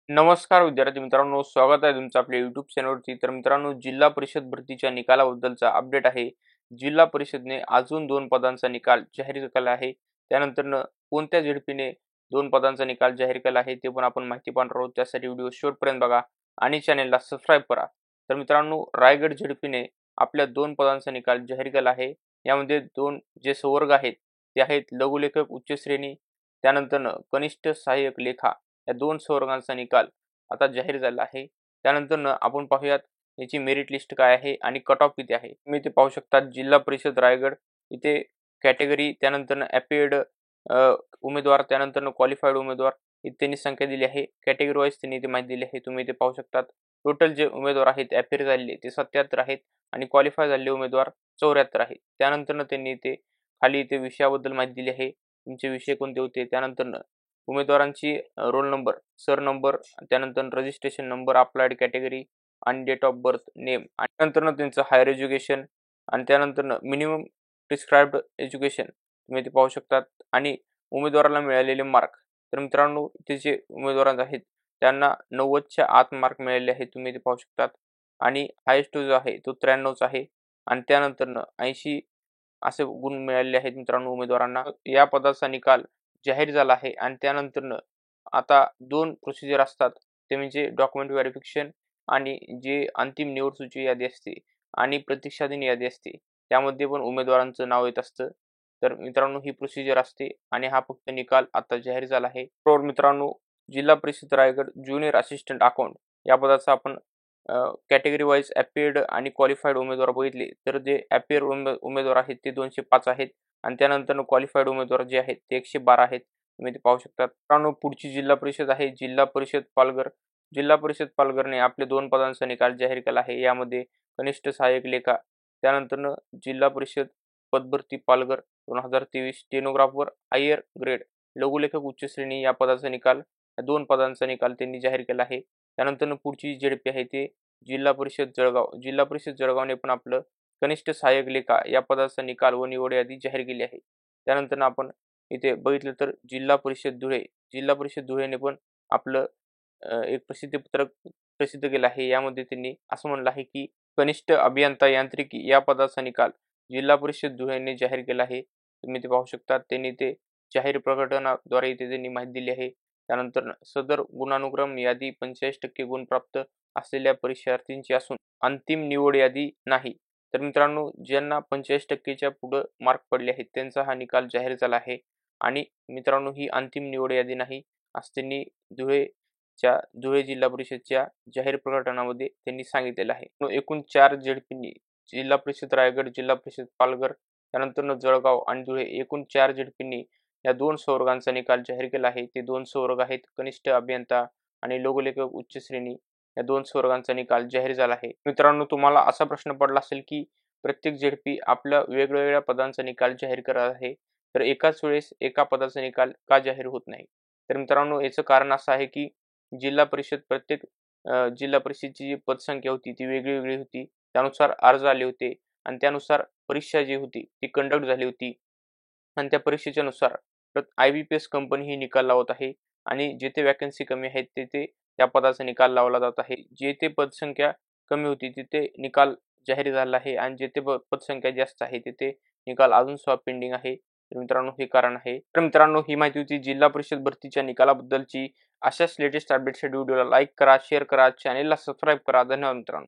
नमस्कार विद्यार्थी मित्रांनो, स्वागत आहे तुमचं आपल्या YouTube चॅनलवरती. तर मित्रांनो, जिल्हा परिषद भरतीच्या निकालाबद्दलचा अपडेट आहे. जिल्हा परिषदने अजून 2 पदांचा निकाल जाहीर केला आहे. त्यानंतरनं कोणत्या झेडपीने 2 पदांचा निकाल जाहीर केला आहे, ते पण आपण माहिती पाहणार आहोत. त्यासाठी व्हिडिओ शेवटपर्यंत बघा आणि चॅनेलला सबस्क्राईब करा. तर मित्रांनो, रायगड झेडपीने आपल्या 2 पदांचा निकाल जाहीर केला आहे. यामध्ये 2 जे संवर्ग आहेत, ते आहेत लघुलेखक उच्च श्रेणी, त्यानंतरनं कनिष्ठ सहाय्यक लेखा या 2 संवर्गांचा निकाल आता जाहीर झाला आहे. त्यानंतरनं आपण पाहूयात याची मेरिट लिस्ट काय आहे आणि कट ऑफ किती आहे. तुम्ही इथे पाहू शकता जिल्हा परिषद रायगड इथे कॅटेगरी, त्यानंतरनं ॲपियर्ड उमेदवार, त्यानंतरनं क्वालिफाईड उमेदवार इथे त्यांनी संख्या दिली आहे. कॅटेगरी वाईज त्यांनी इथे माहिती दिली आहे. तुम्ही इथे पाहू शकता टोटल जे उमेदवार आहेत ॲपियर झालेले ते 77 आहेत आणि क्वालिफाय झालेले उमेदवार 74 आहेत. त्यानंतरनं त्यांनी इथे खाली इथे विषयाबद्दल माहिती दिली आहे. तुमचे विषय कोणते होते, त्यानंतरनं उमेदवारांची रोल नंबर, सर नंबर, त्यानंतर रजिस्ट्रेशन नंबर, अप्लाइड कॅटेगरी आणि डेट ऑफ बर्थ, नेम आणि नंतरनं त्यांचं हायर एज्युकेशन आणि त्यानंतरनं मिनिमम प्रिस्क्राइब्ड एज्युकेशन तुम्ही इथे पाहू शकतात आणि उमेदवाराला मिळालेले मार्क. तर मित्रांनो, इथे जे उमेदवार आहेत त्यांना 90च्या आत मार्क मिळालेले आहेत. तुम्ही इथे पाहू शकतात आणि हायेस्ट जो आहे तो 93चा आहे आणि त्यानंतरनं 80 असे गुण मिळालेले आहेत मित्रांनो उमेदवारांना. या पदाचा निकाल जाहीर झाला आहे आणि त्यानंतरनं आता 2 प्रोसिजर असतात. ते म्हणजे डॉक्युमेंट व्हेरिफिकेशन आणि जे अंतिम निवड सूची यादी असते आणि प्रतीक्षाधीन यादी असते, त्यामध्ये पण उमेदवारांचं नाव येत असतं. तर मित्रांनो, ही प्रोसिजर असते आणि हा फक्त निकाल आता जाहीर झाला आहे. तर मित्रांनो, जिल्हा परिषद रायगड ज्युनियर असिस्टंट अकाउंट या पदाचा आपण कॅटेगरी वाईज ॲपियर्ड आणि क्वालिफाईड उमेदवार बघितले तर जे ॲपियर उमेदवार आहेत ते 205 आहेत आणि त्यानंतर क्वालिफाईड उमेदवार जे आहेत ते 112 आहेत. तुम्ही ते पाहू शकता. मित्रांनो, पुढची जिल्हा परिषद आहे जिल्हा परिषद पालघर. जिल्हा परिषद पालघरने आपले 2 पदांचा निकाल जाहीर केला आहे. यामध्ये कनिष्ठ सहाय्यक लेखा, त्यानंतरनं जिल्हा परिषद पदभरती पालघर 2023 स्टेनोग्राफर हायर ग्रेड लघुलेखक उच्च श्रेणी या पदाचा निकाल, या 2 पदांचा निकाल त्यांनी जाहीर केला आहे. त्यानंतर पुढची झेडपी आहे ते जिल्हा परिषद जळगाव. जिल्हा परिषद जळगावने पण आपलं कनिष्ठ सहाय्यक लेखा या पदाचा निकाल व निवड यादी जाहीर केली आहे. त्यानंतर आपण इथे बघितलं तर जिल्हा परिषद धुळे. जिल्हा परिषद धुळेने पण आपलं एक प्रसिद्धीपत्रक प्रसिद्ध केलं आहे. यामध्ये त्यांनी असं म्हणलं आहे की कनिष्ठ अभियंता यांत्रिकी या पदाचा निकाल जिल्हा परिषद धुळेने जाहीर केला आहे. तुम्ही ते पाहू शकता. त्यांनी ते जाहीर प्रकटनाद्वारे इथे त्यांनी माहिती दिली आहे. त्यानंतर सदर गुणानुक्रम यादी 45% गुण प्राप्त असलेल्या परीक्षार्थींची असून अंतिम निवड यादी नाही. तर मित्रांनो, ज्यांना 45%च्या पुढं मार्क पडले आहेत त्यांचा हा निकाल जाहीर झाला आहे आणि मित्रांनो, ही अंतिम निवड यादी नाही असं त्यांनी धुळे जिल्हा परिषदच्या जाहीर प्रकटनामध्ये त्यांनी सांगितलेलं आहे. एकूण 4 झेडपींनी जिल्हा परिषद रायगड, जिल्हा परिषद पालघर, त्यानंतर जळगाव आणि धुळे एकूण 4 झेडपींनी या 2 संवर्गांचा निकाल जाहीर केला आहे. ते 2 संवर्ग आहेत कनिष्ठ अभियंता आणि लघुलेखक उच्च श्रेणी. या 2 संवर्गांचा निकाल जाहीर झाला आहे. मित्रांनो, तुम्हाला असा प्रश्न पडला असेल की प्रत्येक झेडपी आपल्या वेगवेगळ्या पदांचा निकाल जाहीर करत आहे, तर एकाच वेळेस एका पदाचा निकाल का जाहीर होत नाही? तर मित्रांनो, याचं कारण असं आहे की जिल्हा परिषद प्रत्येक जिल्हा परिषदची जी पदसंख्या होती ती वेगळी होती. त्यानुसार अर्ज आले होते आणि त्यानुसार परीक्षा जी होती ती कंडक्ट झाली होती आणि त्या परीक्षेच्या नुसार IBPS कंपनी ही निकाल लावत आहे आणि जेथे वॅकन्सी कमी आहेत तेथे त्या पदाचा निकाल लावला जात आहे. जेथे पदसंख्या कमी होती तिथे निकाल जाहीर झाला आहे आणि जेथे पदसंख्या जास्त आहे तिथे निकाल अजून सुद्धा पेंडिंग आहे. तर मित्रांनो, हे कारण आहे. तर मित्रांनो, ही माहिती होती जिल्हा परिषद भरतीच्या निकालाबद्दलची. अशाच लेटेस्ट अपडेट्ससाठी व्हिडिओला लाईक करा, शेअर करा, चॅनेलला सबस्क्राईब करा. धन्यवाद मित्रांनो.